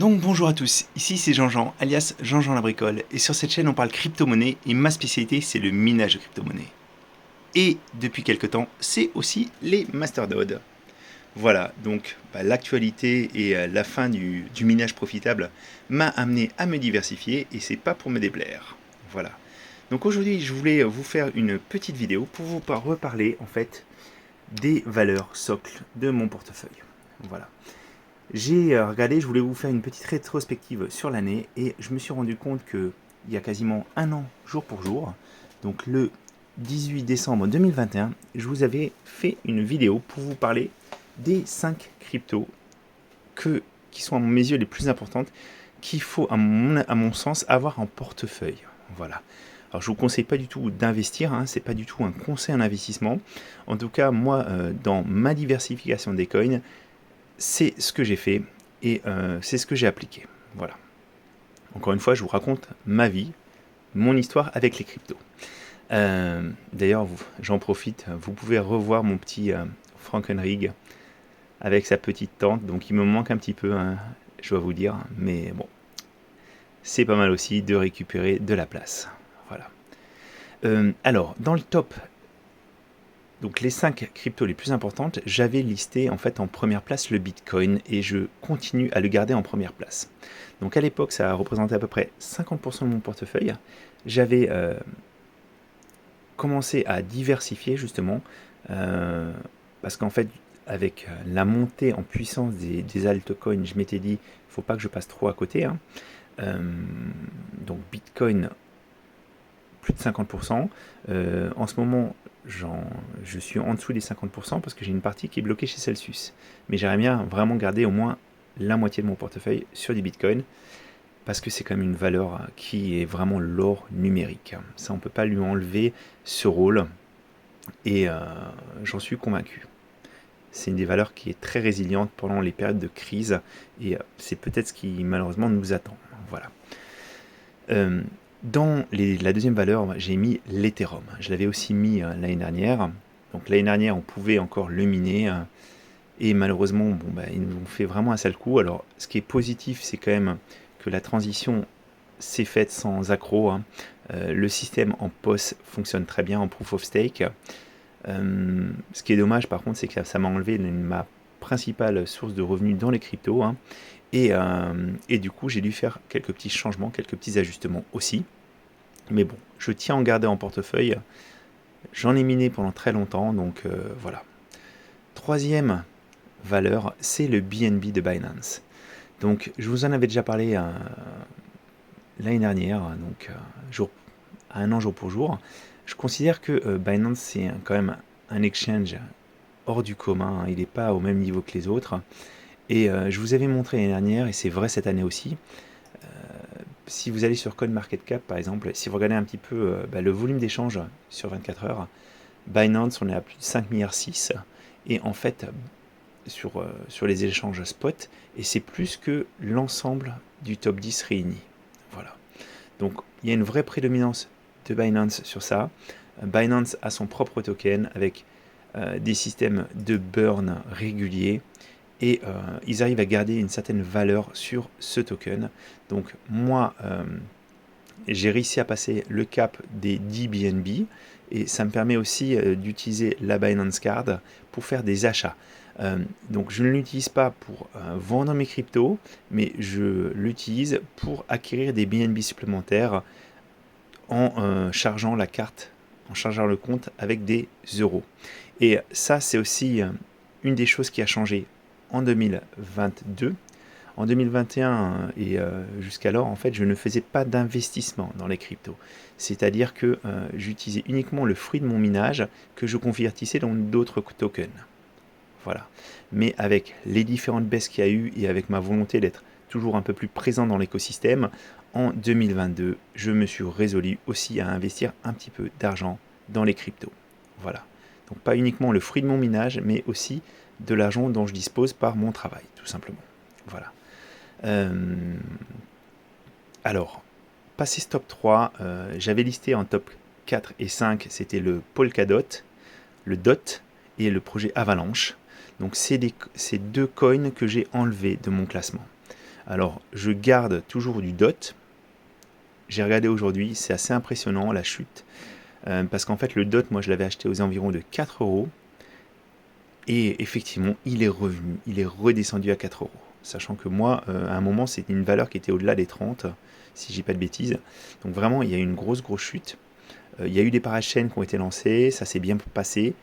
Donc bonjour à tous, ici c'est Jean-Jean, alias Jean-Jean la bricole, et sur cette chaîne on parle crypto-monnaie, et ma spécialité c'est le minage de crypto-monnaie. Et depuis quelques temps, c'est aussi les masternodes. Voilà, donc l'actualité et la fin du minage profitable m'a amené à me diversifier, et c'est pas pour me déplaire. Voilà. Donc aujourd'hui je voulais vous faire une petite vidéo pour vous reparler en fait des valeurs socles de mon portefeuille. Voilà. J'ai regardé, je voulais vous faire une petite rétrospective sur l'année et je me suis rendu compte que il y a quasiment un an, jour pour jour, donc le 18 décembre 2021, je vous avais fait une vidéo pour vous parler des 5 cryptos qui sont à mes yeux les plus importantes qu'il faut à mon sens avoir en portefeuille. Voilà. Alors je vous conseille pas du tout d'investir, hein, c'est pas du tout un conseil en investissement. En tout cas, moi, dans ma diversification des coins, c'est ce que j'ai fait et c'est ce que j'ai appliqué. Voilà. Encore une fois, je vous raconte ma vie, mon histoire avec les cryptos. D'ailleurs, j'en profite, vous pouvez revoir mon petit Frankenrig avec sa petite tente, donc il me manque un petit peu, hein, je dois vous dire, mais bon, c'est pas mal aussi de récupérer de la place. Voilà. Alors, dans le top, donc les 5 cryptos les plus importantes, j'avais listé en fait en première place le Bitcoin et je continue à le garder en première place. Donc à l'époque, ça a représenté à peu près 50% de mon portefeuille. J'avais commencé à diversifier justement parce qu'en fait, avec la montée en puissance des altcoins, je m'étais dit, il ne faut pas que je passe trop à côté, hein. Donc Bitcoin, plus de 50%. En ce moment, je suis en dessous des 50% parce que j'ai une partie qui est bloquée chez Celsius. Mais j'aimerais bien vraiment garder au moins la moitié de mon portefeuille sur du Bitcoin parce que c'est quand même une valeur qui est vraiment l'or numérique. Ça, on ne peut pas lui enlever ce rôle et j'en suis convaincu. C'est une des valeurs qui est très résiliente pendant les périodes de crise et c'est peut-être ce qui malheureusement nous attend. Voilà. Dans la deuxième valeur, j'ai mis l'Ethereum. Je l'avais aussi mis l'année dernière. Donc l'année dernière, on pouvait encore le miner. Et malheureusement, ils nous ont fait vraiment un sale coup. Alors, ce qui est positif, c'est quand même que la transition s'est faite sans accroc, hein. Le système en POS fonctionne très bien, en Proof of Stake. Ce qui est dommage, par contre, c'est que ça m'a enlevé ma principale source de revenus dans les cryptos, hein. Et du coup, j'ai dû faire quelques petits changements, quelques petits ajustements aussi. Mais bon, je tiens à en garder en portefeuille. J'en ai miné pendant très longtemps, donc voilà. Troisième valeur, c'est le BNB de Binance. Donc, je vous en avais déjà parlé l'année dernière, donc à un an jour pour jour. Je considère que Binance, c'est quand même un exchange hors du commun. Il n'est pas au même niveau que les autres. Et je vous avais montré l'année dernière, et c'est vrai cette année aussi, si vous allez sur CoinMarketCap par exemple, si vous regardez un petit peu le volume d'échange sur 24 heures, Binance, on est à plus de 5 milliards 6, et en fait, sur les échanges spot, et c'est plus que l'ensemble du top 10 réuni. Voilà. Donc, il y a une vraie prédominance de Binance sur ça. Binance a son propre token avec des systèmes de burn réguliers et ils arrivent à garder une certaine valeur sur ce token. Donc moi, j'ai réussi à passer le cap des 10 BNB et ça me permet aussi d'utiliser la Binance Card pour faire des achats. Donc je ne l'utilise pas pour vendre mes cryptos, mais je l'utilise pour acquérir des BNB supplémentaires en chargeant la carte, en chargeant le compte avec des euros. Et ça, c'est aussi une des choses qui a changé en 2022. En 2021 et jusqu'alors, en fait, je ne faisais pas d'investissement dans les cryptos. C'est-à-dire que j'utilisais uniquement le fruit de mon minage que je convertissais dans d'autres tokens. Voilà. Mais avec les différentes baisses qu'il y a eu et avec ma volonté d'être toujours un peu plus présent dans l'écosystème, en 2022, je me suis résolu aussi à investir un petit peu d'argent dans les cryptos. Voilà. Donc pas uniquement le fruit de mon minage, mais aussi de l'argent dont je dispose par mon travail, tout simplement. Voilà. Alors, passé ce top 3, j'avais listé en top 4 et 5, c'était le Polkadot, le DOT et le projet Avalanche. Donc c'est deux coins que j'ai enlevés de mon classement. Alors, je garde toujours du DOT. J'ai regardé aujourd'hui, c'est assez impressionnant la chute. Parce qu'en fait, le DOT, moi, je l'avais acheté aux environs de 4 euros. Et effectivement, il est revenu, il est redescendu à 4 euros. Sachant que moi, à un moment, c'était une valeur qui était au-delà des 30, si j'ai pas de bêtises. Donc vraiment, il y a eu une grosse chute. Il y a eu des parachaînes qui ont été lancés, ça s'est bien passé.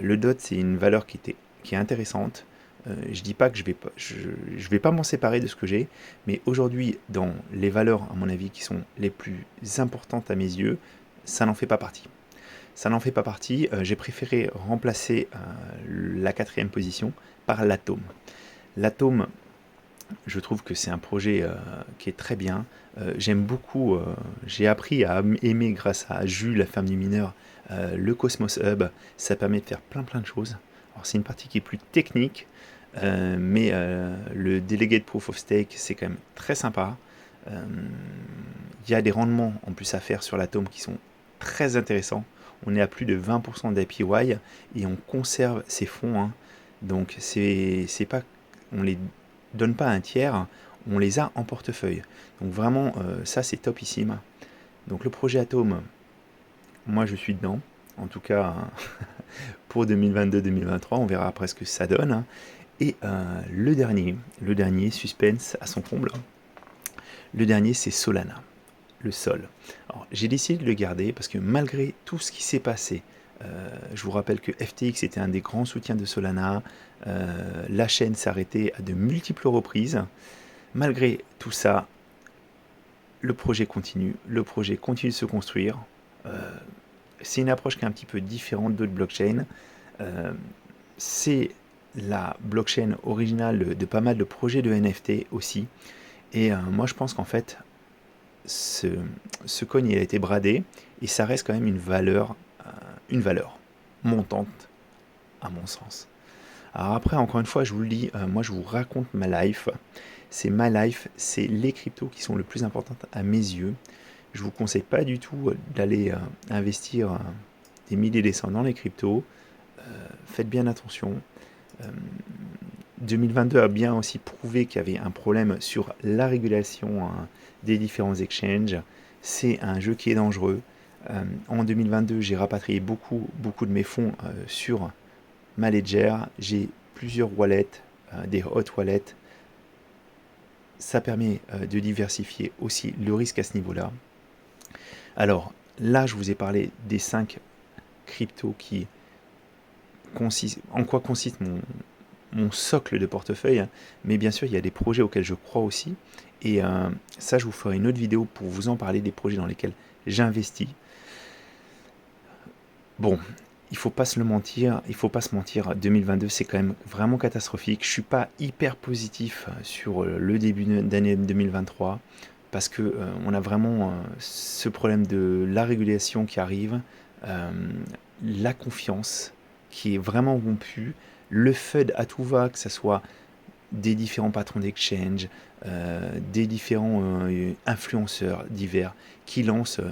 Le DOT, c'est une valeur qui est intéressante. Je dis pas que je vais pas m'en séparer de ce que j'ai, mais aujourd'hui, dans les valeurs, à mon avis, qui sont les plus importantes à mes yeux, ça n'en fait pas partie. Ça n'en fait pas partie. J'ai préféré remplacer la quatrième position par l'Atome. L'Atome, je trouve que c'est un projet qui est très bien. J'aime beaucoup, j'ai appris à aimer grâce à Jules, la femme du mineur, le Cosmos Hub. Ça permet de faire plein de choses. Alors c'est une partie qui est plus technique, mais le Delegate Proof of Stake, c'est quand même très sympa. Il y a des rendements en plus à faire sur l'Atome qui sont très intéressants. On est à plus de 20% d'APY et on conserve ces fonds. Hein. Donc c'est pas, on les donne pas à un tiers, on les a en portefeuille. Donc vraiment, ça c'est topissime. Donc le projet Atome, moi je suis dedans. En tout cas, pour 2022-2023, on verra après ce que ça donne. Hein. Et le dernier, suspense à son comble. Le dernier, c'est Solana, le Sol. Alors, j'ai décidé de le garder parce que malgré tout ce qui s'est passé, je vous rappelle que FTX était un des grands soutiens de Solana, la chaîne s'est arrêtée à de multiples reprises. Malgré tout ça, le projet continue de se construire. C'est une approche qui est un petit peu différente d'autres blockchains. C'est la blockchain originale de pas mal de projets de NFT aussi. Et moi je pense qu'en fait, ce coin il a été bradé et ça reste quand même une valeur montante à mon sens. Alors après, encore une fois, je vous le dis, moi je vous raconte ma life. C'est ma life, c'est les cryptos qui sont le plus importantes à mes yeux. Je vous conseille pas du tout d'aller investir des milliers des cents dans les cryptos. Faites bien attention. 2022 a bien aussi prouvé qu'il y avait un problème sur la régulation des différents exchanges. C'est un jeu qui est dangereux. En 2022, j'ai rapatrié beaucoup de mes fonds sur ma Ledger. J'ai plusieurs wallets, des hot wallets. Ça permet de diversifier aussi le risque à ce niveau-là. Alors là, je vous ai parlé des 5 cryptos qui en quoi consiste mon socle de portefeuille, hein. Mais bien sûr, il y a des projets auxquels je crois aussi. Et ça, je vous ferai une autre vidéo pour vous en parler des projets dans lesquels j'investis. Bon, il faut pas se mentir, 2022 c'est quand même vraiment catastrophique. Je suis pas hyper positif sur le début d'année 2023 parce que on a vraiment ce problème de la régulation qui arrive, la confiance qui est vraiment rompue, le FUD à tout va, que ce soit des différents patrons d'exchange, des différents influenceurs divers qui lancent,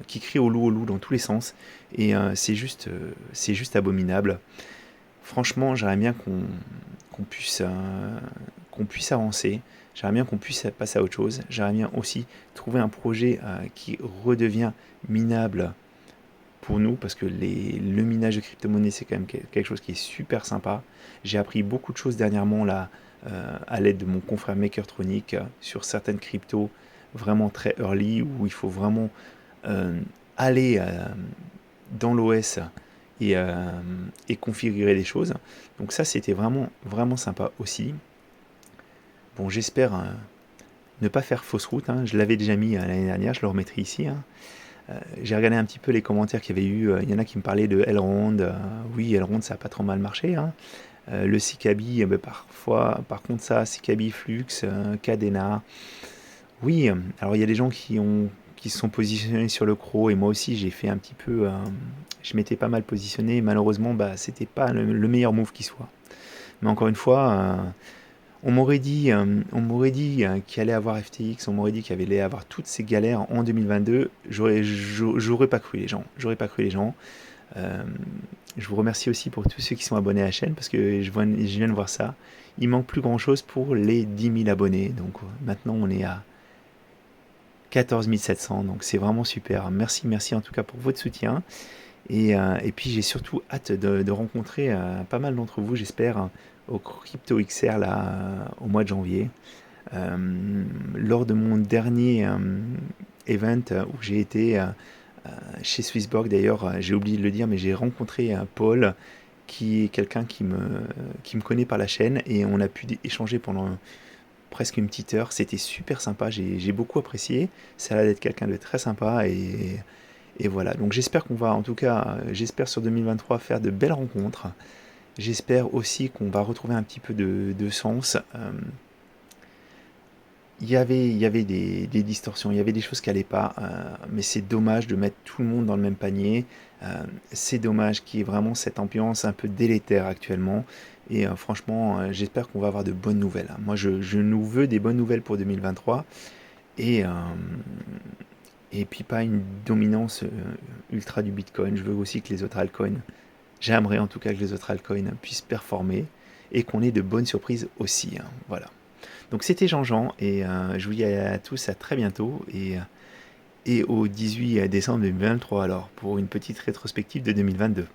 qui crient au loup dans tous les sens. Et c'est juste abominable. Franchement, j'aimerais bien qu'on puisse avancer. J'aimerais bien qu'on puisse passer à autre chose. J'aimerais bien aussi trouver un projet qui redevient minable pour nous, parce que le minage de crypto-monnaies, c'est quand même quelque chose qui est super sympa. J'ai appris beaucoup de choses dernièrement là, à l'aide de mon confrère Makertronic sur certaines cryptos vraiment très early, où il faut vraiment aller dans l'OS et configurer les choses. Donc ça, c'était vraiment sympa aussi. Bon, j'espère ne pas faire fausse route. Hein. Je l'avais déjà mis l'année dernière, je le remettrai ici. Hein. J'ai regardé un petit peu les commentaires qu'il y avait eu. Il y en a qui me parlaient de Elrond. Oui, Elrond, ça n'a pas trop mal marché. Hein. Le Sikabi, parfois, par contre, ça, Sikabi, Flux, Cadena. Oui, alors il y a des gens qui se sont positionnés sur le CRO et moi aussi, j'ai fait un petit peu. Je m'étais pas mal positionné. Malheureusement, c'était pas le meilleur move qui soit. Mais encore une fois. On m'aurait dit qu'il allait avoir FTX, on m'aurait dit qu'il allait avoir toutes ces galères en 2022. J'aurais pas cru les gens. Je vous remercie aussi pour tous ceux qui sont abonnés à la chaîne parce que je viens de voir ça. il manque plus grand-chose pour les 10 000 abonnés. Donc maintenant, on est à 14 700, donc c'est vraiment super. Merci, merci en tout cas pour votre soutien. Et puis j'ai surtout hâte de rencontrer pas mal d'entre vous, j'espère, au Crypto XR là, au mois de janvier. Lors de mon dernier event où j'ai été chez Swissborg d'ailleurs, j'ai oublié de le dire, mais j'ai rencontré Paul, qui est quelqu'un qui me connaît par la chaîne, et on a pu échanger pendant presque une petite heure. C'était super sympa, j'ai beaucoup apprécié. Ça a l'air d'être quelqu'un de très sympa, et voilà. Donc j'espère qu'on va, en tout cas, j'espère sur 2023 faire de belles rencontres. J'espère aussi qu'on va retrouver un petit peu de sens. Il y avait des distorsions, il y avait des choses qui n'allaient pas, mais c'est dommage de mettre tout le monde dans le même panier. C'est dommage qu'il y ait vraiment cette ambiance un peu délétère actuellement. Et franchement, j'espère qu'on va avoir de bonnes nouvelles, hein. Moi, je nous veux des bonnes nouvelles pour 2023. Et, et puis pas une dominance ultra du Bitcoin. Je veux aussi que les autres altcoins, j'aimerais en tout cas que les autres altcoins puissent performer et qu'on ait de bonnes surprises aussi, hein. Voilà. Donc c'était Jean-Jean, et je vous dis à tous à très bientôt, et au 18 décembre 2023 alors, pour une petite rétrospective de 2022.